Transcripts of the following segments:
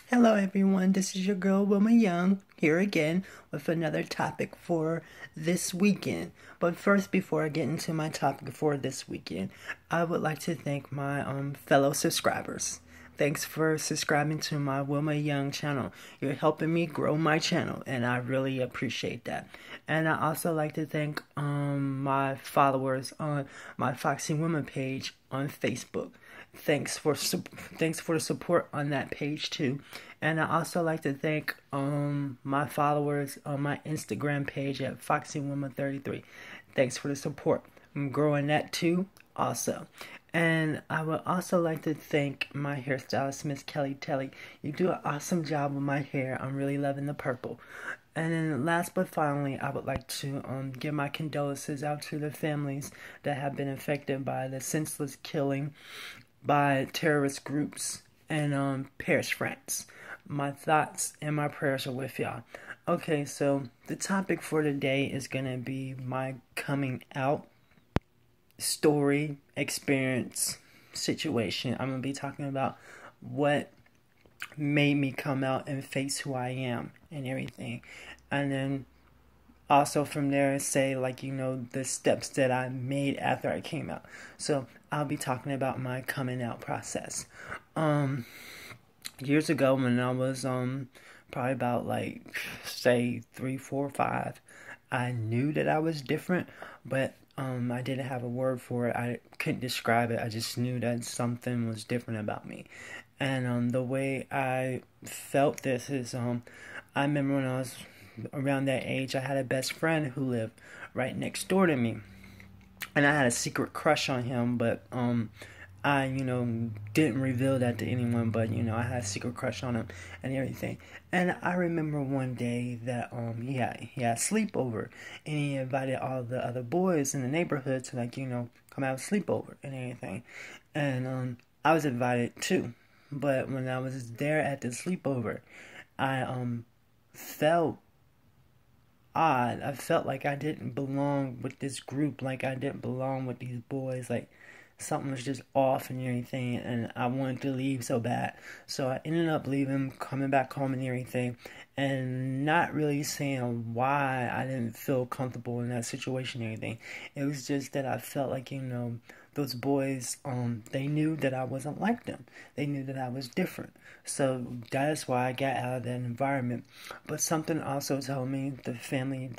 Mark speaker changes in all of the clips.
Speaker 1: Hello, everyone. This is your girl, Wilma Young, here again with another topic for this weekend. But first, before I get into my topic for this weekend, I would like to thank my fellow subscribers. Thanks for subscribing to my Wilma Young channel. You're helping me grow my channel, and I really appreciate that. And I also like to thank my followers on my Foxy Woman page on Facebook. Thanks for the support on that page too. And I also like to thank my followers on my Instagram page at FoxyWoman33. Thanks for the support. I'm growing that too also. And I would also like to thank my hairstylist, Miss Kelly Telly. You do an awesome job with my hair. I'm really loving the purple. And then last but finally, I would like to give my condolences out to the families that have been affected by the senseless killing by terrorist groups in Paris, France. My thoughts and my prayers are with y'all. Okay, so the topic for today is going to be my coming out story, experience, situation. I'm going to be talking about what made me come out and face who I am and everything. And then also from there say the steps that I made after I came out. So I'll be talking about my coming out process. Years ago when I was probably about say 3, 4, 5, I knew that I was different, but I didn't have a word for it. I couldn't describe it. I just knew that something was different about me. And the way I felt this is I remember when I was around that age, I had a best friend who lived right next door to me, and I had a secret crush on him, but I didn't reveal that to anyone, but I had a secret crush on him and everything. And I remember one day that he had a sleepover, and he invited all the other boys in the neighborhood to come have a sleepover and everything. And I was invited too, but when I was there at the sleepover, I felt odd. I felt like I didn't belong with this group, like I didn't belong with these boys, like something was just off and everything, and I wanted to leave so bad. So I ended up leaving, coming back home and everything, and not really saying why I didn't feel comfortable in that situation or anything. It was just that I felt like, those boys, they knew that I wasn't like them. They knew that I was different. So that is why I got out of that environment. But something also told me, the family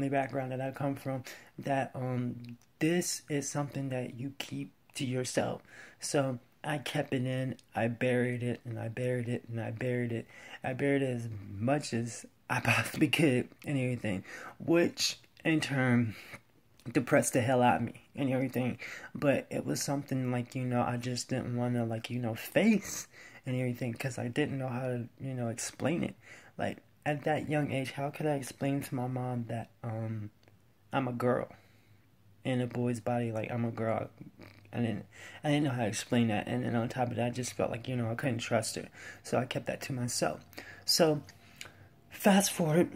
Speaker 1: background that I come from, that this is something that you keep to yourself. So I kept it in, I buried it, and I buried it, and I buried it. I buried it as much as I possibly could and everything, which in turn depressed the hell out of me and everything. But it was something I just didn't want to face and everything, because I didn't know how to explain it. Like at that young age, how could I explain to my mom that I'm a girl in a boy's body? Like, I'm a girl. I didn't know how to explain that. And then on top of that, I just felt like I couldn't trust her, so I kept that to myself. So fast forward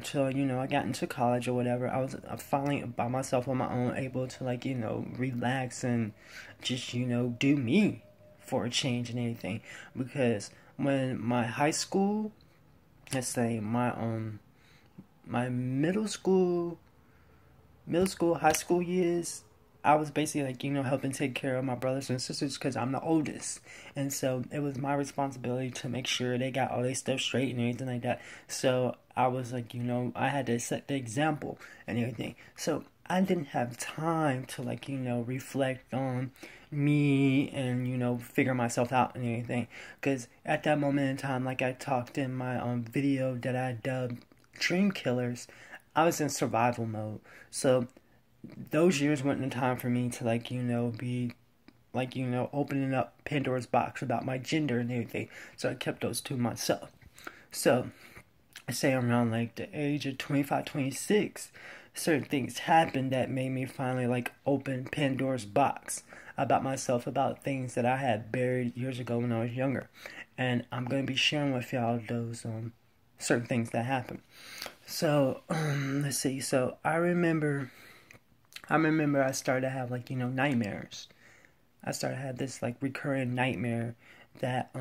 Speaker 1: till I got into college or whatever. I was finally by myself on my own, able to relax and just do me for a change and anything. Because when my high school, let's say my middle school, high school years, I was basically helping take care of my brothers and sisters because I'm the oldest, and so it was my responsibility to make sure they got all their stuff straight and everything like that. So I was I had to set the example and everything. So I didn't have time to reflect on me and figure myself out and everything, because at that moment in time, like I talked in my video that I dubbed Dream Killers, I was in survival mode. So those years weren't the time for me to be opening up Pandora's box about my gender and everything. So I kept those to myself. So I say around the age of 25, 26, certain things happened that made me finally open Pandora's box about myself, about things that I had buried years ago when I was younger. And I'm going to be sharing with y'all those certain things that happened. So let's see. So I remember I started to have nightmares. I started to have this recurring nightmare that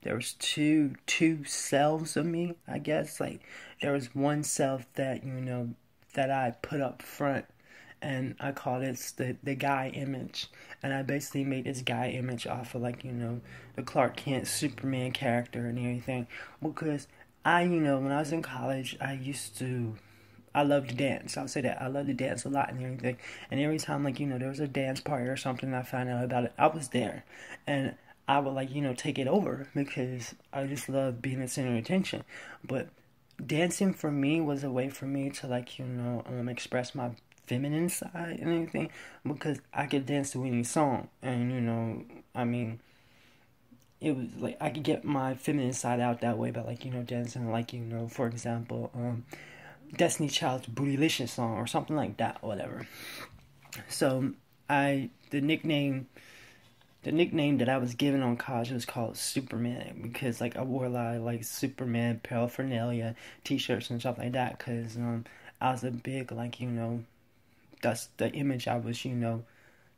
Speaker 1: there was two selves of me, I guess. Like there was one self that, you know, that I put up front, and I called it the guy image. And I basically made this guy image off of, like, you know, the Clark Kent Superman character and everything. Because you know, when I was in college, I love to dance. I'll say that. I love to dance a lot and everything. And every time, like, you know, there was a dance party or something, I found out about it, I was there. And I would, like, you know, take it over because I just love being the center of attention. But dancing for me was a way for me to, like, you know, express my feminine side and everything, because I could dance to any song. And, you know, I mean, it was like I could get my feminine side out that way by, like, you know, dancing, like, you know, for example, Destiny Child's Bootylicious song or something like that, whatever. So the nickname that I was given on college was called Superman, because, like, I wore a lot of, like, Superman paraphernalia, t-shirts and stuff like that, because I was a big, like, you know, that's the image I was, you know,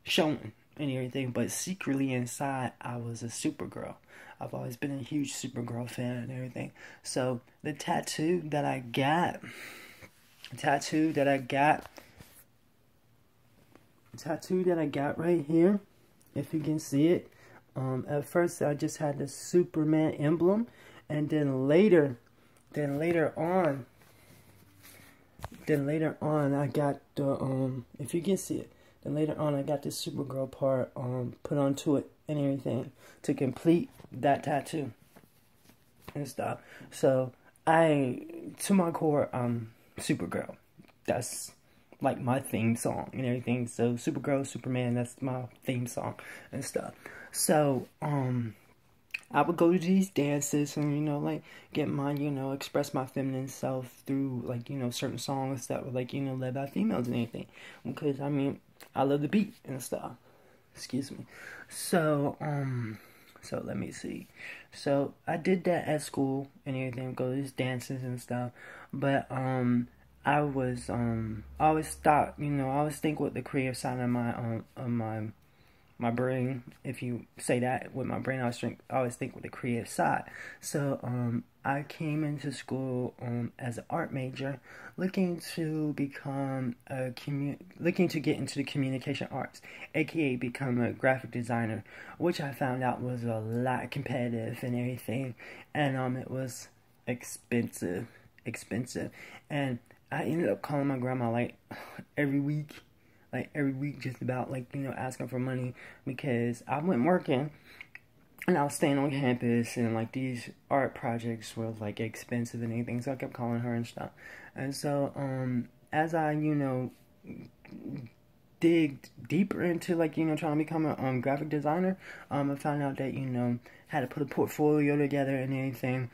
Speaker 1: showing and everything. But secretly inside, I was a Supergirl. I've always been a huge Supergirl fan and everything. So the tattoo that I got right here, if you can see it. At first I just had the Superman emblem, and then later on I got the if you can see it, then later on I got the Supergirl part put onto it and everything to complete that tattoo and stuff. So to my core, Supergirl. That's like my theme song and everything. So Supergirl, Superman, that's my theme song and stuff. So I would go to these dances and, you know, like, get my, you know, express my feminine self through, like, you know, certain songs that were, like, you know, led by females and anything. Because, I mean, I love the beat and stuff. Excuse me. So let me see. So I did that at school and everything, go to these dances and stuff. But I always thought, you know, I always think with the creative side of my brain. If you say that with my brain, I always think with the creative side. So I came into school as an art major, looking to get into the communication arts, aka become a graphic designer, which I found out was a lot competitive and everything, and it was expensive, and I ended up calling my grandma like every week just about, like, you know, asking for money, because I went working and I was staying on campus, and, like, these art projects were, like, expensive and anything, so I kept calling her and stuff. And so as I, you know, dig deeper into, like, you know, trying to become a graphic designer, I found out that, you know, had to put a portfolio together and anything,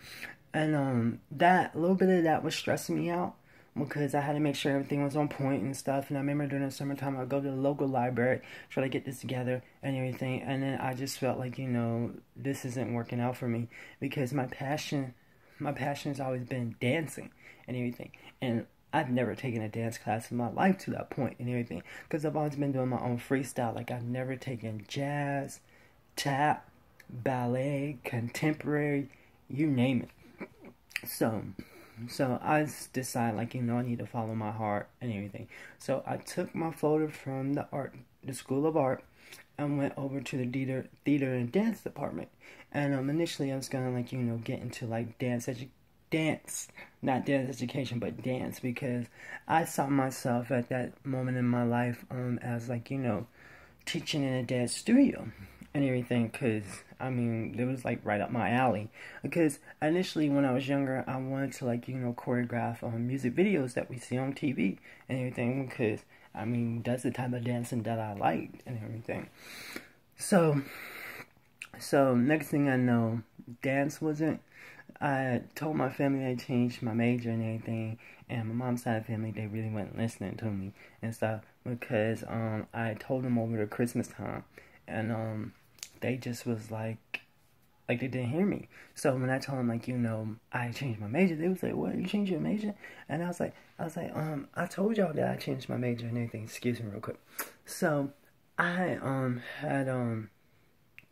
Speaker 1: and that a little bit of that was stressing me out, because I had to make sure everything was on point and stuff. And I remember during the summertime, I'd go to the local library, try to get this together and everything. And then I just felt like, you know, this isn't working out for me, because my passion has always been dancing and everything. And I've never taken a dance class in my life to that point and everything, because I've always been doing my own freestyle. Like, I've never taken jazz, tap, ballet, contemporary, you name it. So I decided, like, you know, I need to follow my heart and everything. So I took my photo from the School of Art, and went over to the theater and dance department. And initially I was gonna, like, you know, get into, like, not dance education, but dance, because I saw myself at that moment in my life as, like, you know, teaching in a dance studio and everything, because, I mean, it was, like, right up my alley. Because initially, when I was younger, I wanted to, like, you know, choreograph music videos that we see on TV and everything, because, I mean, that's the type of dancing that I liked and everything. So next thing I know, dance wasn't, I told my family I changed my major and everything, and my mom's side of the family, they really weren't listening to me and stuff, because I told them over the Christmas time, and they just was like they didn't hear me. So when I told them, like, you know, I changed my major, they was like, "What, you changed your major?" And I was like, I told y'all that I changed my major and everything. Excuse me real quick. So I had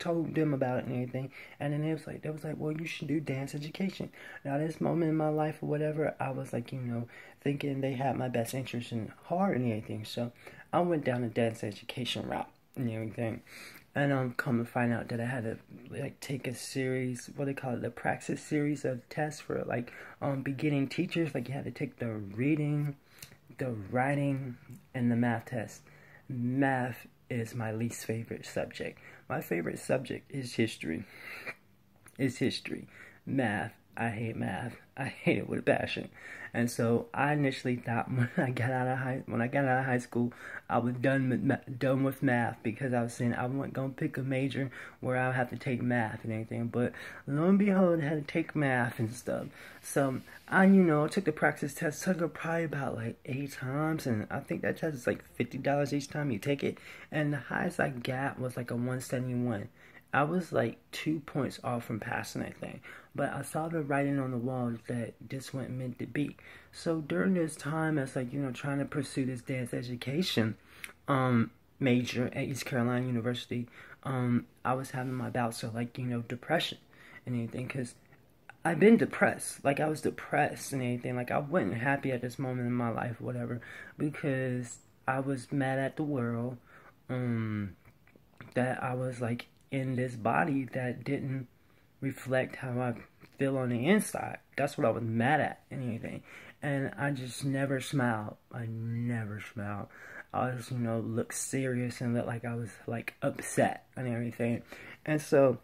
Speaker 1: told them about it and everything, and then they was like, well, you should do dance education. Now, this moment in my life or whatever, I was like, thinking they had my best interest in heart and everything, so I went down the dance education route and everything. And come to find out that I had to like take a series, what they call it, the praxis series of tests for like beginning teachers. Like you had to take the reading, the writing, and the math test. Math is my least favorite subject. My favorite subject is history. Math, I hate math. I hate it with a passion. And so I initially thought when I got out of high school, I was done with math, because I was saying I wasn't gonna pick a major where I would have to take math and everything. But lo and behold, I had to take math and stuff. So I took the practice test. Took it probably about like 8 times, and I think that test is like $50 each time you take it. And the highest I got was like a 171. I was like 2 points off from passing that thing. But I saw the writing on the wall that this wasn't meant to be. So during this time, as like, trying to pursue this dance education major at East Carolina University, I was having my bouts of like, depression and anything. Because I've been depressed. Like I was depressed and anything. Like I wasn't happy at this moment in my life or whatever. Because I was mad at the world. That I was like in this body that didn't reflect how I feel on the inside. That's what I was mad at and anything. And I just never smiled. I never smiled. I always, looked serious and looked like I was like upset and everything. And so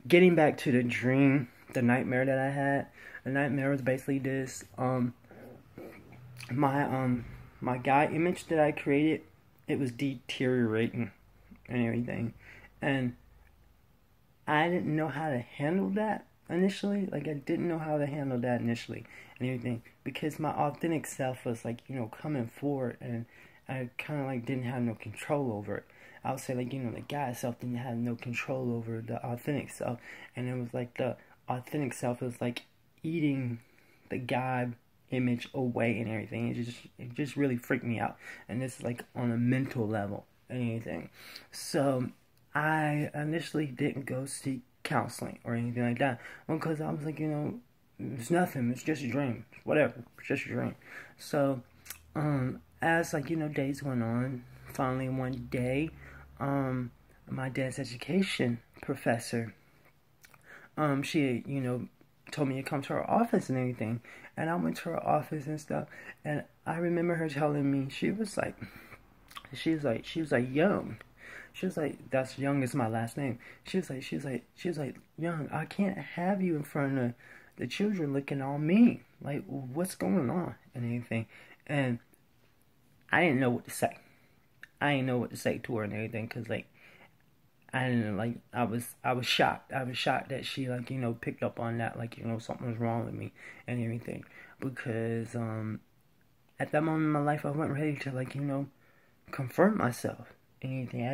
Speaker 1: getting back to the dream, the nightmare that I had, the nightmare was basically this. My guy image that I created, it was deteriorating and everything. And I didn't know how to handle that initially. Like, I didn't know how to handle that initially and everything. Because my authentic self was, like, coming forward. And I kind of, like, didn't have no control over it. I would say, like, the guy self didn't have no control over the authentic self. And it was, like, the authentic self was, like, eating the guy image away and everything. It just really freaked me out. And this is, like, on a mental level and anything. So I initially didn't go seek counseling or anything like that, because I was like, it's nothing, it's just a dream, whatever, it's just a dream. So, as like, days went on, finally one day, my dance education professor, she, told me to come to her office and everything, and I went to her office and stuff, and I remember her telling me, she was like, Young. She was like, that's Young is my last name. She was like, Young, I can't have you in front of the children looking all mean. Like, what's going on and everything. And I didn't know what to say. I didn't know what to say to her and everything, because like, I didn't like, I was shocked. I was shocked that she like, picked up on that, like, something was wrong with me and everything. Because at that moment in my life, I wasn't ready to like, confront myself. Anything.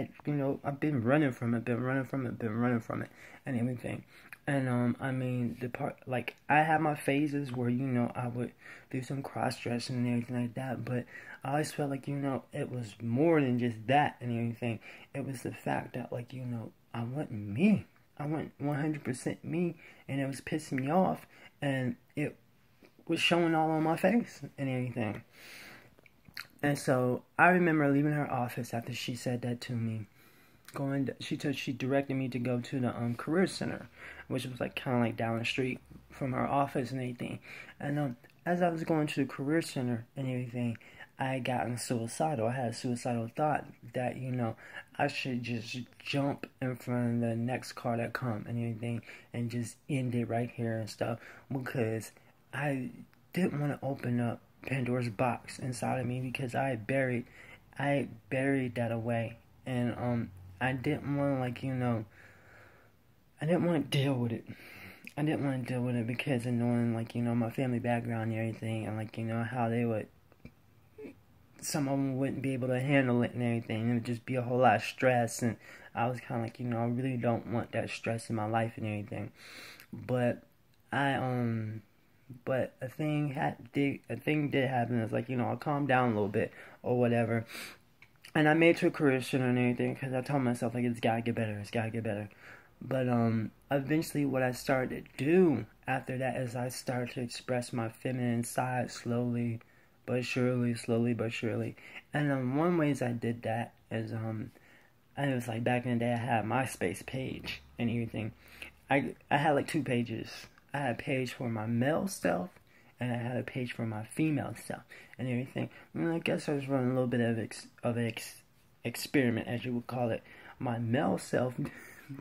Speaker 1: I've been running from it, and everything. And I mean, the part, like, I had my phases where, I would do some cross-dressing and everything like that, but I always felt like, it was more than just that and everything. It was the fact that, like, I wasn't me. I wasn't 100% me, and it was pissing me off, and it was showing all on my face and everything. And so I remember leaving her office after she said that to me. She directed me to go to the career center, which was like kind of like down the street from her office and everything. And as I was going to the career center and everything, I had gotten suicidal. I had a suicidal thought that I should just jump in front of the next car that come and everything, and just end it right here and stuff, because I didn't want to open up Pandora's box inside of me, because I had buried that away, and I didn't want to, like, I didn't want to deal with it. I didn't want to deal with it because of knowing, like, my family background and everything, and, like, how they would, some of them wouldn't be able to handle it and everything. It would just be a whole lot of stress, and I was kind of like, I really don't want that stress in my life and everything. But but a thing did happen. It's like, I calmed down a little bit or whatever. And I made it to a career center and everything because I told myself like it's gotta get better, it's gotta get better. But eventually, what I started to do after that is I started to express my feminine side slowly but surely. And one ways I did that is and it was like back in the day I had my MySpace page and everything. I had like two pages. I had a page for my male self, and I had a page for my female self and everything. And I guess I was running a little bit of an experiment, as you would call it. My male self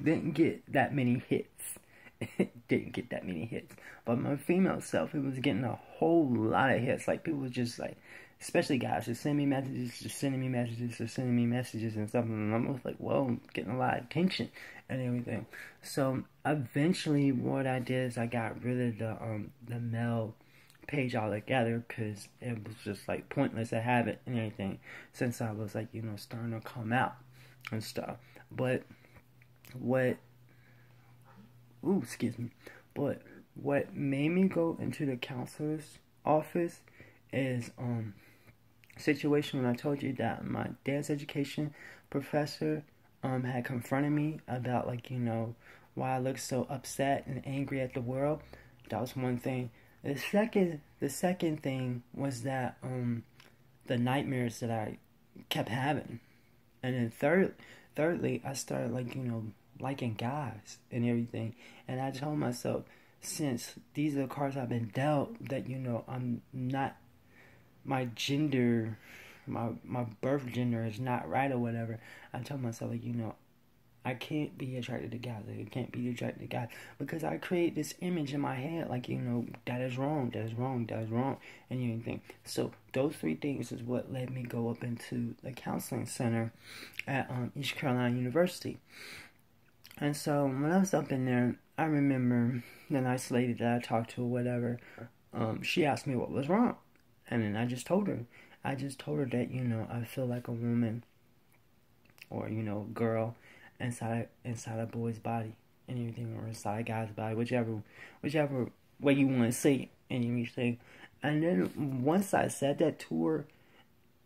Speaker 1: didn't get that many hits. It didn't get that many hits. But my female self, it was getting a whole lot of hits. Like, people were just like, especially guys, just sending me messages, just sending me messages, just sending me messages and stuff. And I'm almost like, whoa, getting a lot of attention and everything. So eventually, what I did is I got rid of the male page altogether because it was just like pointless to have it and everything. Since I was like, starting to come out and stuff. But what? Ooh, excuse me. But what made me go into the counselor's office is situation when I told you that my dance education professor had confronted me about like why I look so upset and angry at the world. That was one thing. The second thing was that the nightmares that I kept having, and then thirdly I started like liking guys and everything, and I told myself, since these are the cards I've been dealt, that I'm not, my gender, my birth gender is not right or whatever. I told myself like I can't be attracted to guys. I can't be attracted to guys because I create this image in my head like that is wrong, that is wrong, that is wrong, and everything. So those three things is what led me go up into the counseling center at East Carolina University. And so when I was up in there, I remember the nice lady that I talked to or whatever. She asked me what was wrong, and then I just told her. I just told her that I feel like a woman, or girl, inside a boy's body and everything, or inside a guy's body, whichever way you want to say it and everything. And then once I said that to her,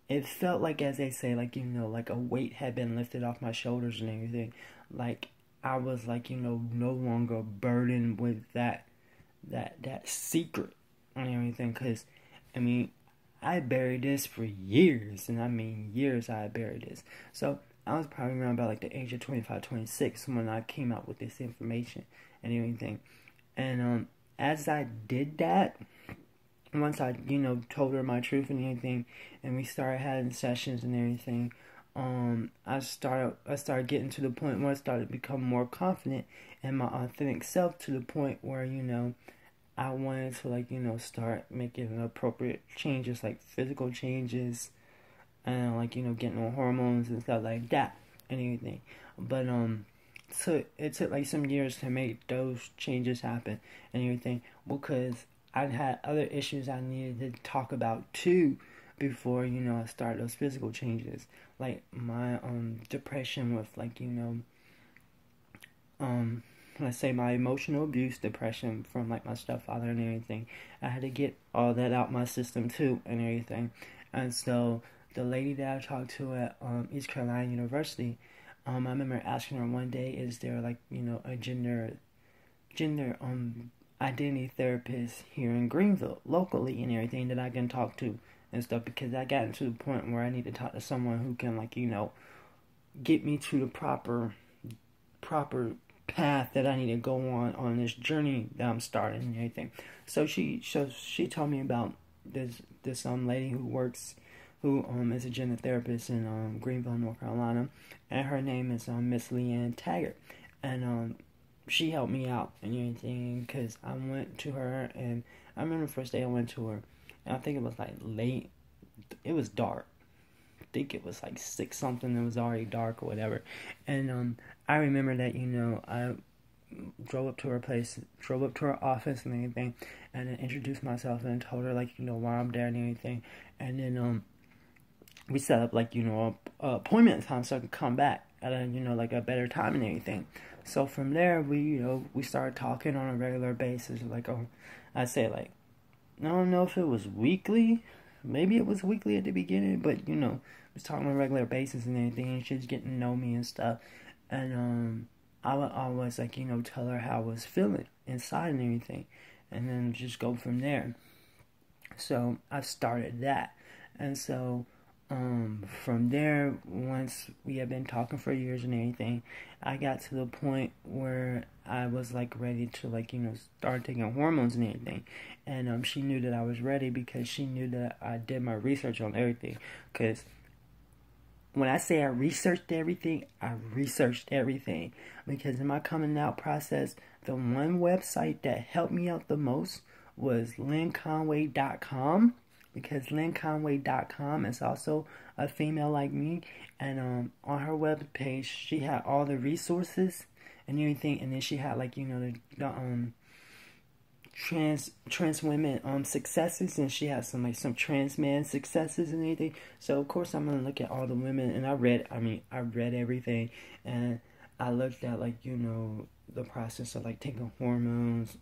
Speaker 1: it felt like, as they say, like like a weight had been lifted off my shoulders and everything. Like I was like no longer burdened with that secret and everything. Because I mean, I buried this for years, and I mean years. I buried this. So I was probably around about like the age of 25, 26 when I came out with this information and everything. And as I did that, once I told her my truth and everything, and we started having sessions and everything, I started getting to the point where I started to become more confident in my authentic self, to the point where I wanted to start making appropriate changes, like physical changes, and like getting on hormones and stuff like that and everything. But so it took like some years to make those changes happen and everything, because I had other issues I needed to talk about too before I started those physical changes, like my depression with let's say my emotional abuse, depression from like my stepfather and everything. I had to get all that out my system too and everything. And so the lady that I talked to at East Carolina University, I remember asking her one day, is there like a gender identity therapist here in Greenville locally and everything that I can talk to and stuff, because I got to the point where I need to talk to someone who can get me to the proper path that I need to go on this journey that I'm starting and everything. So she told me about this lady who is a gender therapist in Greenville, North Carolina, and her name is Miss Leanne Taggart, and she helped me out and everything, because I went to her, and I remember the first day I went to her, and I think it was like late, it was dark. I think it was like 6 something. It was already dark or whatever, and I remember that I drove up to her office and everything, and then introduced myself and told her why I'm there and everything, and then we set up a appointment time so I could come back at a better time and everything. So from there we started talking on a regular basis, I'd say I don't know if it was weekly. Maybe it was weekly at the beginning, but was talking on a regular basis and everything, and she was getting to know me and stuff. And I would always, like, tell her how I was feeling inside and everything, and then just go from there. So I started that. And so from there, once we had been talking for years and everything, I got to the point where I was like ready to, like, start taking hormones and everything. And she knew that I was ready because she knew that I did my research on everything. Because when I say I researched everything, because in my coming out process, the one website that helped me out the most was LynnConway.com, because LynnConway.com is also a female like me, and on her webpage she had all the resources and everything, and then she had, like, the trans women successes, and she has some trans man successes and everything. So of course I'm gonna look at all the women, and I read everything, and I looked at, like, the process of, like, taking hormones,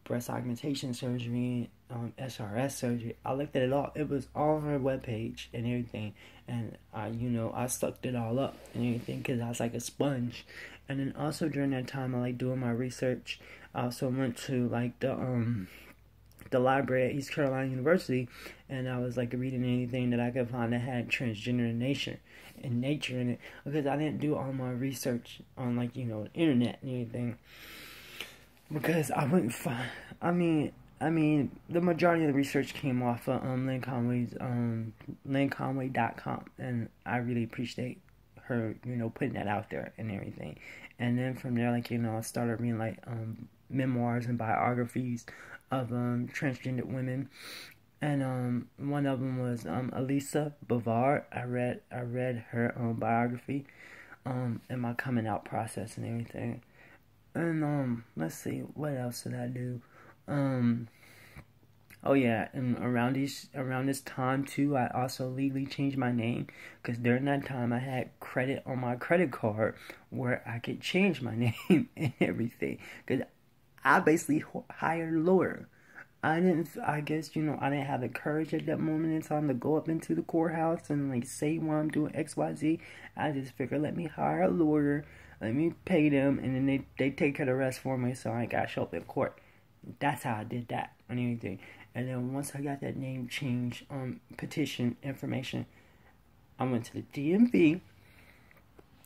Speaker 1: breast augmentation surgery, SRS surgery. I looked at it all. It was all on her webpage and everything, and I sucked it all up and everything because I was like a sponge. And then also during that time, I like doing my research. I also went to, like, the library at East Carolina University, and I was, like, reading anything that I could find that had transgender nature in it, because I didn't do all my research on, like, the internet and everything, because I wouldn't find. I mean, the majority of the research came off of Lynn Conway's LynnConway.com, and I really appreciate her, putting that out there and everything. And then from there, like, I started reading, like, memoirs and biographies of transgender women, and one of them was Elisa Bavard. I read her biography in my coming out process and everything. And let's see, what else did I do? Oh yeah, and around this time too, I also legally changed my name, because during that time I had credit on my credit card where I could change my name and everything, because I basically hired a lawyer. I guess, I didn't have the courage at that moment in time to go up into the courthouse and, like, say why I'm doing XYZ. I just figured, let me hire a lawyer, let me pay them, and then they take care of the rest for me, so I ain't got to show up in court. That's how I did that and everything. And then once I got that name change petition information, I went to the DMV.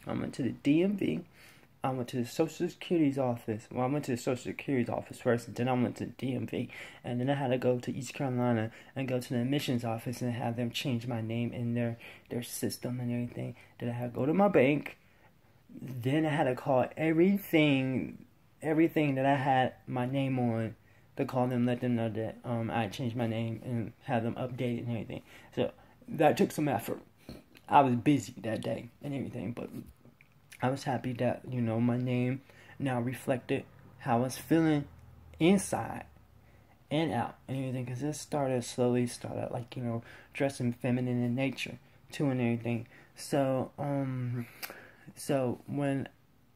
Speaker 1: I went to the Social Security's office. Well, I went to the Social Security's office first, and then I went to the DMV. And then I had to go to East Carolina and go to the admissions office and have them change my name in their system and everything. Then I had to go to my bank. Then I had to call everything that I had my name on, to call them, let them know that I changed my name and have them updated and everything. So that took some effort. I was busy that day and everything, but I was happy that, my name now reflected how I was feeling inside and out and everything, because it slowly started, like, dressing feminine in nature too and everything. So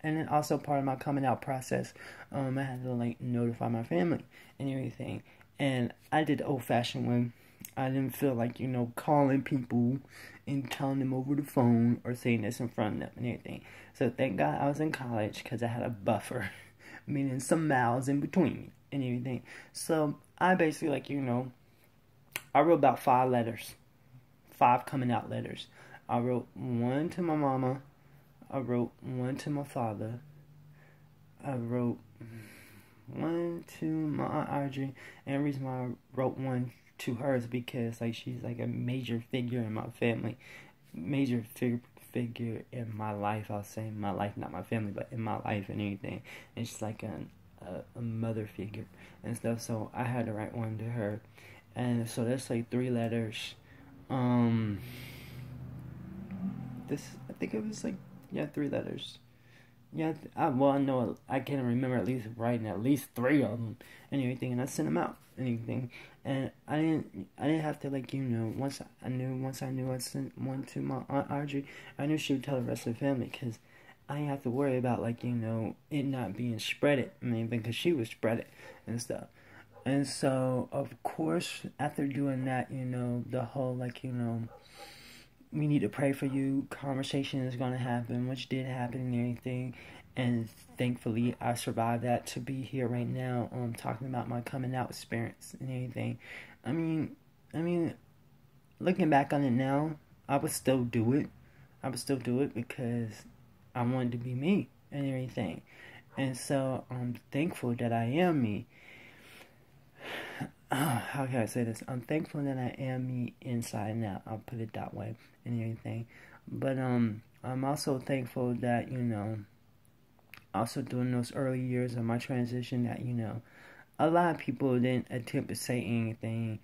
Speaker 1: and then also part of my coming out process, I had to, like, notify my family and everything. And I did the old-fashioned way. I didn't feel like, calling people and telling them over the phone or saying this in front of them and everything. So thank God I was in college, because I had a buffer, meaning some miles in between me and everything. So I basically, like, I wrote about 5 letters. 5 coming out letters. I wrote one to my mama. I wrote one to my father. I wrote one to my Aunt Audrey. And the reason why I wrote one to her is because, like, she's, like, a major figure in my family. Major figure in my life. I'll say my life, not my family, but in my life and everything. And she's like a mother figure and stuff. So I had to write one to her. And so that's, like, 3 letters. I think it was, like, 3 letters. Yeah, I know I can remember at least writing at least 3 of them and everything, and I sent them out and everything. And I didn't have to, like, once I knew I sent one to my Aunt Audrey, I knew she would tell the rest of the family, because I didn't have to worry about, like, it not being spreaded. I mean, because she would spread it and stuff. And so, of course, after doing that, the whole, like, we need to pray for you. Conversation is going to happen, which did happen and everything. And thankfully, I survived that to be here right now, talking about my coming out experience and everything. I mean, looking back on it now, I would still do it. I would still do it because I wanted to be me and everything. And so I'm thankful that I am me. How can I say this? I'm thankful that I am me inside and out. I'll put it that way and everything. But I'm also thankful that, also during those early years of my transition that, a lot of people didn't attempt to say anything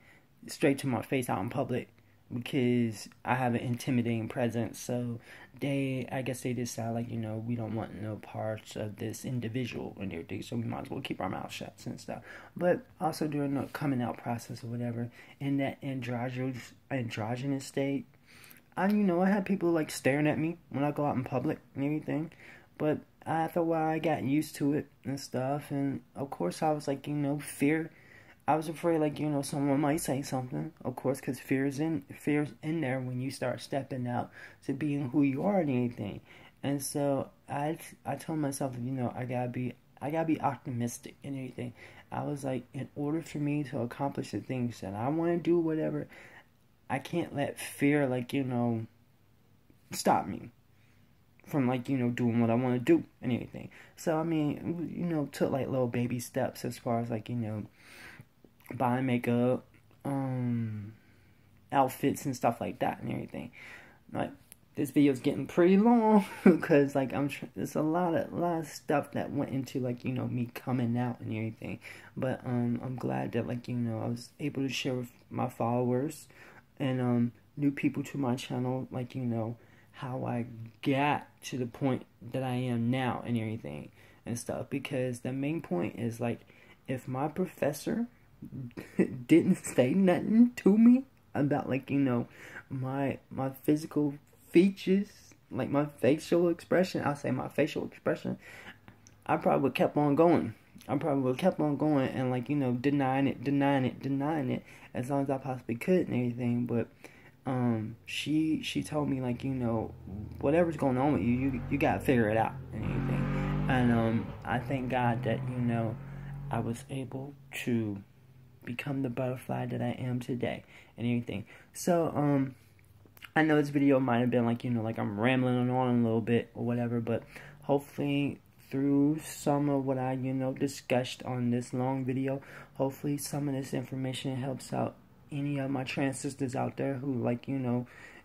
Speaker 1: straight to my face out in public because I have an intimidating presence. So I guess they decided, like, we don't want no parts of this individual and everything, so we might as well keep our mouth shut and stuff. But also during the coming out process or whatever, in that androgynous state, I had people, like, staring at me when I go out in public and everything. But after a while, I got used to it and stuff. And, of course, I was, like, fear. I was afraid, like, someone might say something, of course, because fear's in there when you start stepping out to being who you are and anything. And so I told myself, I gotta be optimistic and everything. I was like, in order for me to accomplish the things that I want to do, whatever, I can't let fear, like, stop me from, like, doing what I want to do and anything. So, I mean, took, like, little baby steps as far as, like, buying makeup, outfits and stuff like that and everything. Like, this video's getting pretty long because, like, there's a lot of stuff that went into, like, me coming out and everything. But I'm glad that, like, I was able to share with my followers and new people to my channel, like, how I got to the point that I am now and everything and stuff. Because the main point is, like, if my professor didn't say nothing to me about, like, my physical features, like my facial expression, I'll say my facial expression, I probably would kept on going. And, like, denying it as long as I possibly could and everything. But she told me, like, whatever's going on with you, you gotta figure it out and everything. And I thank God that, I was able to become the butterfly that I am today and everything. So I know this video might have been like, like I'm rambling on a little bit or whatever, but hopefully through some of what I discussed on this long video, hopefully some of this information helps out any of my trans sisters out there who, like,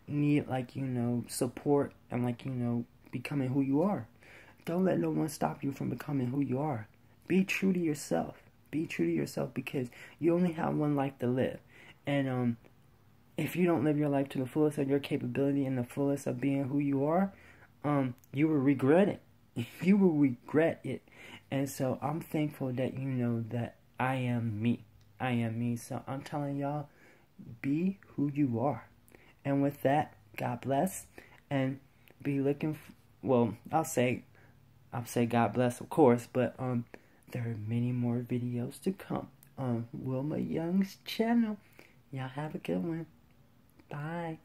Speaker 1: need, like, support and, like, becoming who you are. Don't let no one stop you from becoming who you are. Be true to yourself. Be true to yourself because you only have one life to live. And if you don't live your life to the fullest of your capability and the fullest of being who you are, you will regret it. You will regret it. And so I'm thankful that that I am me. I am me. So I'm telling y'all, be who you are. And with that, God bless. And be looking well, I'll say God bless, of course, but there are many more videos to come on Wilma Young's channel. Y'all have a good one. Bye.